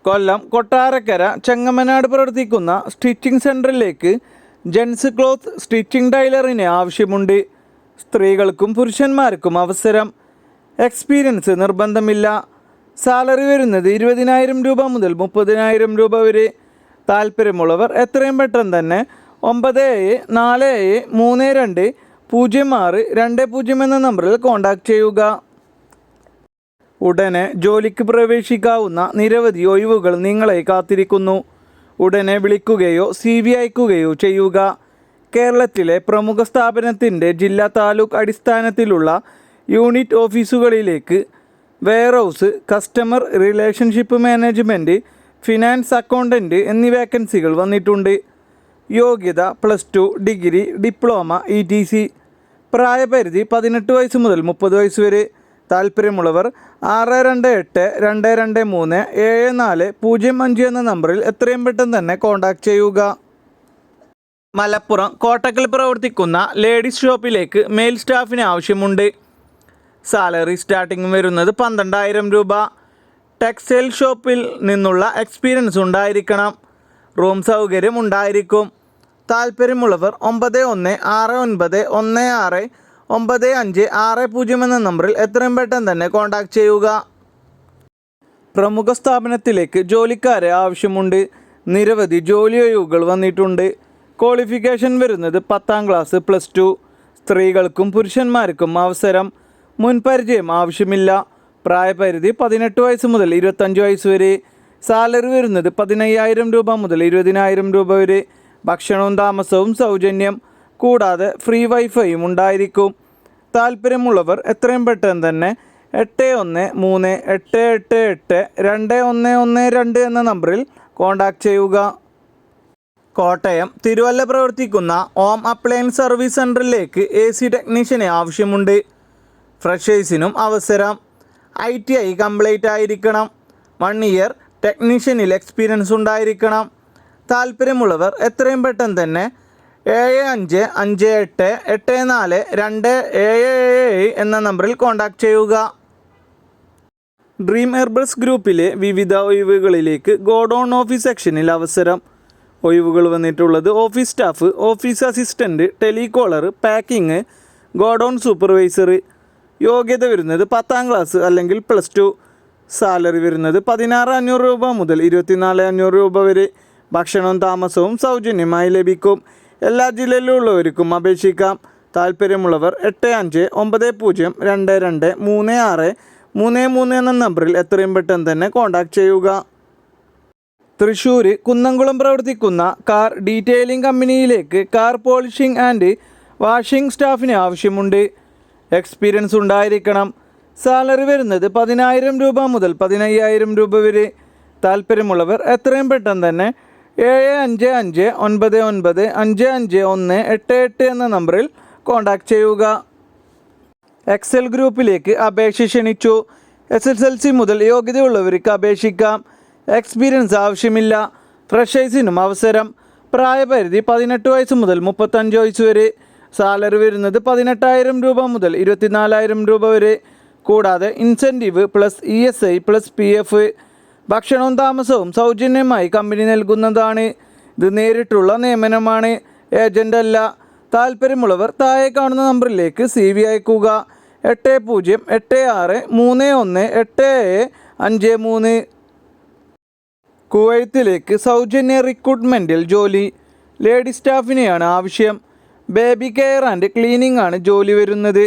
കൊല്ലം കൊട്ടാരക്കര ചെങ്ങമനാട് പ്രവർത്തിക്കുന്ന stitching സെൻറ്ററിലേക്ക് gents cloth stitching ടൈലറിനെ ആവശ്യമുണ്ട്. സ്ത്രീകൾക്കും പുരുഷന്മാർക്കും അവസരം. എക്സ്പീരിയൻസ് നിർബന്ധമില്ല. സാലറി വരുന്നത് 20,000 രൂപ മുതൽ 30,000 രൂപ വരെ. താല്പര്യമുള്ളവർ എത്രയും പെട്ടെന്ന് തന്നെ 9742320620 എന്ന നമ്പറിൽ കോൺടാക്റ്റ് ചെയ്യുക. ഉടനെ ജോലിക്ക് പ്രവേശിക്കാവുന്ന നിരവധി ഒഴിവുകൾ നിങ്ങളെ കാത്തിരിക്കുന്നു. ഉടനെ വിളിക്കുകയോ CV അയക്കുകയോ ചെയ്യുക. കേരളത്തിലെ പ്രമുഖ സ്ഥാപനത്തിൻ്റെ ജില്ലാ താലൂക്ക് അടിസ്ഥാനത്തിലുള്ള യൂണിറ്റ് ഓഫീസുകളിലേക്ക് warehouse, customer relationship management, finance accountant എന്നീ വേക്കൻസികൾ വന്നിട്ടുണ്ട്. യോഗ്യത +2, ഡിഗ്രി, ഡിപ്ലോമ, ETC. പ്രായപരിധി 18 വയസ്സ് മുതൽ 30 വയസ്സ് വരെ. താല്പര്യമുള്ളവർ 6282237405 എന്ന നമ്പറിൽ എത്രയും പെട്ടെന്ന് തന്നെ കോൺടാക്റ്റ് ചെയ്യുക. മലപ്പുറം കോട്ടക്കൽ പ്രവർത്തിക്കുന്ന ലേഡീസ് ഷോപ്പിലേക്ക് മെയിൽ സ്റ്റാഫിന് ആവശ്യമുണ്ട്. സാലറി സ്റ്റാർട്ടിംഗ് വരുന്നത് 12,000 രൂപ. ടെക്സ്റ്റൈൽ ഷോപ്പിൽ നിന്നുള്ള എക്സ്പീരിയൻസ് ഉണ്ടായിരിക്കണം. റൂം സൗകര്യം ഉണ്ടായിരിക്കും. താല്പര്യമുള്ളവർ 9169169560 എന്ന നമ്പറിൽ എത്രയും പെട്ടെന്ന് തന്നെ കോൺടാക്റ്റ് ചെയ്യുക. പ്രമുഖ സ്ഥാപനത്തിലേക്ക് ജോലിക്കാരെ ആവശ്യമുണ്ട്. നിരവധി ജോലി ഒഴിവുകൾ വന്നിട്ടുണ്ട്. ക്വാളിഫിക്കേഷൻ വരുന്നത് 10ാം ക്ലാസ് +2. സ്ത്രീകൾക്കും പുരുഷന്മാർക്കും അവസരം. മുൻപരിചയം ആവശ്യമില്ല. പ്രായപരിധി 18 വയസ്സ് മുതൽ 25 വയസ്സ് വരെ. സാലറി വരുന്നത് 15,000 രൂപ മുതൽ 20,000 രൂപ വരെ. ഭക്ഷണവും താമസവും സൗജന്യം. കൂടാതെ ഫ്രീ വൈഫൈയും ഉണ്ടായിരിക്കും. താല്പര്യമുള്ളവർ എത്രയും പെട്ടെന്ന് തന്നെ 8138882112 എന്ന നമ്പറിൽ കോൺടാക്റ്റ് ചെയ്യുക. കോട്ടയം തിരുവല്ല പ്രവർത്തിക്കുന്ന ഹോം അപ്ലയൻസ് സർവീസ് സെൻറ്ററിലേക്ക് AC ടെക്നീഷ്യനെ ആവശ്യമുണ്ട്. ഫ്രഷേഴ്സിനും അവസരം. ITI കംപ്ലീറ്റ് ആയിരിക്കണം. 1 ഇയർ ടെക്നീഷ്യനിൽ എക്സ്പീരിയൻസ് ഉണ്ടായിരിക്കണം. താല്പര്യമുള്ളവർ എത്രയും പെട്ടെന്ന് തന്നെ 7558842777 എന്ന നമ്പറിൽ കോൺടാക്റ്റ് ചെയ്യുക. ഡ്രീം ഹെർബൽസ് ഗ്രൂപ്പിലെ വിവിധ ഒഴിവുകളിലേക്ക് ഗോഡൗൺ ഓഫീസ് സെക്ഷനിൽ അവസരം. ഒഴിവുകൾ വന്നിട്ടുള്ളത് office staff, office assistant, telecaller, packing, godown supervisor. യോഗ്യത വരുന്നത് 10ാം ക്ലാസ് അല്ലെങ്കിൽ +2. സാലറി വരുന്നത് 16,500 രൂപ മുതൽ 24,500 രൂപ വരെ. ഭക്ഷണവും താമസവും സൗജന്യമായി ലഭിക്കും. എല്ലാ ജില്ലയിലുള്ളവർക്കും അപേക്ഷിക്കാം. താല്പര്യമുള്ളവർ 8590223633 എന്ന നമ്പറിൽ എത്രയും പെട്ടെന്ന് തന്നെ കോൺടാക്റ്റ് ചെയ്യുക. തൃശ്ശൂർ കുന്നംകുളം പ്രവർത്തിക്കുന്ന കാർ ഡീറ്റെയിലിംഗ് കമ്പനിയിലേക്ക് കാർ പോളിഷിംഗ് ആൻഡ് വാഷിംഗ് സ്റ്റാഫിന് ആവശ്യമുണ്ട്. എക്സ്പീരിയൻസ് ഉണ്ടായിരിക്കണം. സാലറി വരുന്നത് 10,000 രൂപ മുതൽ 15,000 രൂപ വരെ. താല്പര്യമുള്ളവർ എത്രയും പെട്ടെന്ന് തന്നെ 7559955188 എന്ന നമ്പറിൽ കോൺടാക്റ്റ് ചെയ്യുക. എക്സൽ ഗ്രൂപ്പിലേക്ക് അപേക്ഷ ക്ഷണിച്ചു. SSLC മുതൽ യോഗ്യതയുള്ളവർക്ക് അപേക്ഷിക്കാം. എക്സ്പീരിയൻസ് ആവശ്യമില്ല. ഫ്രഷേഴ്സിനും അവസരം. പ്രായപരിധി 18 വയസ്സ് മുതൽ 35 വയസ്സ് വരെ. സാലറി വരുന്നത് 18,000 രൂപ മുതൽ 24,000 രൂപ വരെ. കൂടാതെ ഇൻസെൻറ്റീവ് ESI PF. ഭക്ഷണവും താമസവും സൗജന്യമായി കമ്പനി നൽകുന്നതാണ്. ഇത് നേരിട്ടുള്ള നിയമനമാണ്, ഏജൻ്റ് അല്ല. താല്പര്യമുള്ളവർ താഴെ കാണുന്ന നമ്പറിലേക്ക് CV അയക്കുക. 8086318753. കുവൈത്തിലേക്ക് സൗജന്യ റിക്രൂട്ട്മെൻറ്റിൽ ജോലി. ലേഡി സ്റ്റാഫിനെയാണ് ആവശ്യം. ബേബി കെയർ ആൻഡ് ക്ലീനിങ് ആണ് ജോലി വരുന്നത്.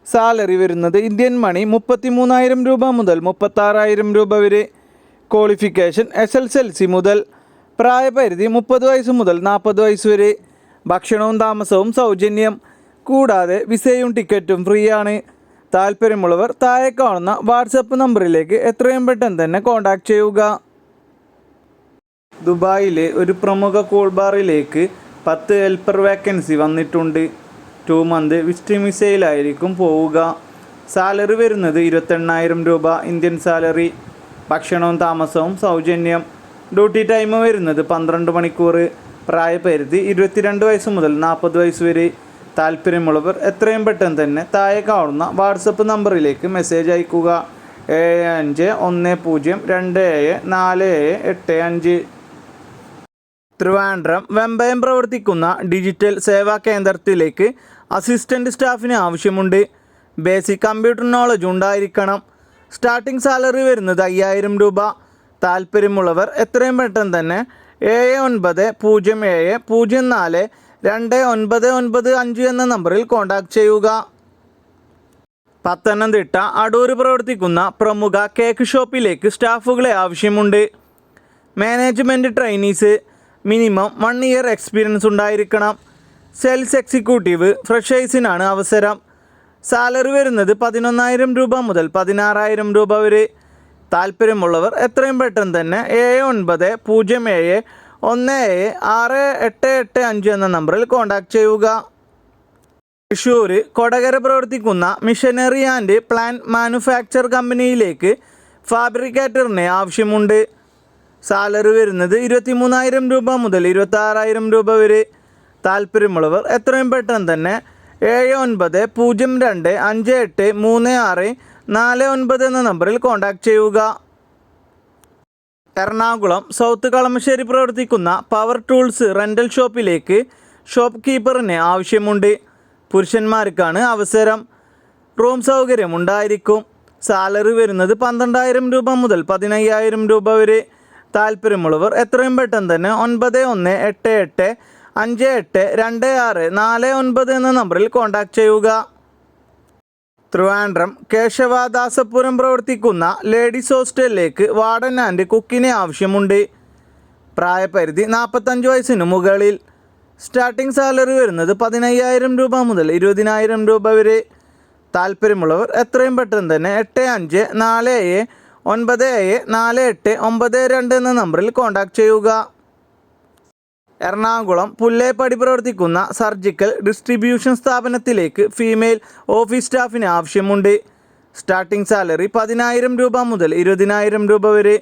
സാലറി വരുന്നത് ഇന്ത്യൻ മണി 33,000 രൂപ മുതൽ 36,000 രൂപ വരെ. ക്വാളിഫിക്കേഷൻ SSLC മുതൽ. പ്രായപരിധി 30 വയസ്സ് മുതൽ 40 വയസ്സ് വരെ. ഭക്ഷണവും താമസവും സൗജന്യം. കൂടാതെ വിസയും ടിക്കറ്റും ഫ്രീ ആണ്. താല്പര്യമുള്ളവർ താഴെ കാണുന്ന വാട്സപ്പ് നമ്പറിലേക്ക് എത്രയും പെട്ടെന്ന് തന്നെ കോൺടാക്റ്റ് ചെയ്യുക. ദുബായിലെ ഒരു പ്രമുഖ കൂൾ ബാറിലേക്ക് 10 ഹെൽപ്പർ വേക്കൻസി വന്നിട്ടുണ്ട്. 2 മന്ത് വിസിറ്റിംഗ് വിസയിലായിരിക്കും പോവുക. സാലറി വരുന്നത് 28,000 രൂപ ഇന്ത്യൻ സാലറി. ഭക്ഷണവും താമസവും സൗജന്യം. ഡ്യൂട്ടി ടൈം വരുന്നത് 12 മണിക്കൂർ. പ്രായപരിധി 22 വയസ്സ് മുതൽ 40 വയസ്സ് വരെ. താല്പര്യമുള്ളവർ എത്രയും പെട്ടെന്ന് തന്നെ താഴെ കാണുന്ന വാട്സപ്പ് നമ്പറിലേക്ക് മെസ്സേജ് അയക്കുക. 7017104747 ട്രിവാൻഡ്രം വെമ്പയം പ്രവർത്തിക്കുന്ന ഡിജിറ്റൽ സേവാ കേന്ദ്രത്തിലേക്ക് അസിസ്റ്റൻ്റ് സ്റ്റാഫിന് ആവശ്യമുണ്ട്. ബേസിക് കമ്പ്യൂട്ടർ നോളജ് ഉണ്ടായിരിക്കണം. സ്റ്റാർട്ടിംഗ് സാലറി വരുന്നത് 5000 രൂപ. താല്പര്യമുള്ളവർ എത്രയും പെട്ടെന്ന് തന്നെ 7907042995 എന്ന നമ്പറിൽ കോൺടാക്റ്റ് ചെയ്യുക. പത്തനംതിട്ട അടൂർ പ്രവർത്തിക്കുന്ന പ്രമുഖ കേക്ക് ഷോപ്പിലേക്ക് സ്റ്റാഫുകളെ ആവശ്യമുണ്ട്. Management trainees, minimum 1 year experience ഉണ്ടായിരിക്കണം. സെയിൽസ് എക്സിക്യൂട്ടീവ്, ഫ്രഷേഴ്സിനാണ് അവസരം. സാലറി വരുന്നത് 11000 രൂപ മുതൽ 16000 രൂപ വരെ. താല്പര്യമുള്ളവർ എത്രയും പെട്ടെന്ന് തന്നെ 7917176885 എന്ന നമ്പറിൽ കോൺടാക്റ്റ് ചെയ്യുക. തൃശ്ശൂർ കൊടകര പ്രവർത്തിക്കുന്ന മിഷനറി ആൻഡ് പ്ലാന്റ് മാനുഫാക്ചർ കമ്പനിയിലേക്ക് ഫാബ്രിക്കേറ്ററിനെ ആവശ്യമുണ്ട്. സാലറി വരുന്നത് 23000 രൂപ മുതൽ 26000 രൂപ വരെ. താല്പര്യമുള്ളവർ എത്രയും പെട്ടെന്ന് തന്നെ 7902583649 എന്ന നമ്പറിൽ കോൺടാക്റ്റ് ചെയ്യുക. എറണാകുളം സൗത്ത് കളമശ്ശേരി പ്രവർത്തിക്കുന്ന പവർ ടൂൾസ് റെൻ്റൽ ഷോപ്പിലേക്ക് ഷോപ്പ് കീപ്പറിനെ ആവശ്യമുണ്ട്. പുരുഷന്മാർക്കാണ് അവസരം. റൂം സൗകര്യം ഉണ്ടായിരിക്കും. സാലറി വരുന്നത് 12000 രൂപ മുതൽ 15000 രൂപ വരെ. താല്പര്യമുള്ളവർ എത്രയും പെട്ടെന്ന് തന്നെ 9188582649 എന്ന നമ്പറിൽ കോൺടാക്റ്റ് ചെയ്യുക. ട്രിവാൻഡ്രം കേശവദാസപുരം പ്രവർത്തിക്കുന്ന ലേഡീസ് ഹോസ്റ്റലിലേക്ക് വാർഡൻ ആൻഡ് കുക്കിനെ ആവശ്യമുണ്ട്. പ്രായപരിധി 45 വയസ്സിന് മുകളിൽ. സ്റ്റാർട്ടിംഗ് സാലറി വരുന്നത് 15000 രൂപ മുതൽ 20000 രൂപ വരെ. താല്പര്യമുള്ളവർ എത്രയും പെട്ടെന്ന് തന്നെ 8547974892 എന്ന നമ്പറിൽ കോൺടാക്റ്റ് ചെയ്യുക. എറണാകുളം പുല്ലേപ്പടി പ്രവർത്തിക്കുന്ന സർജിക്കൽ ഡിസ്ട്രിബ്യൂഷൻ സ്ഥാപനത്തിലേക്ക് ഫീമെയിൽ ഓഫീസ് സ്റ്റാഫിന് ആവശ്യമുണ്ട്. സ്റ്റാർട്ടിംഗ് സാലറി 10000 രൂപ മുതൽ 20000 രൂപ വരെ.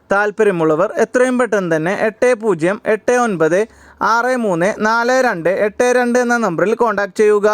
താല്പര്യമുള്ളവർ എത്രയും പെട്ടെന്ന് തന്നെ 8089634282 എന്ന നമ്പറിൽ കോൺടാക്റ്റ് ചെയ്യുക.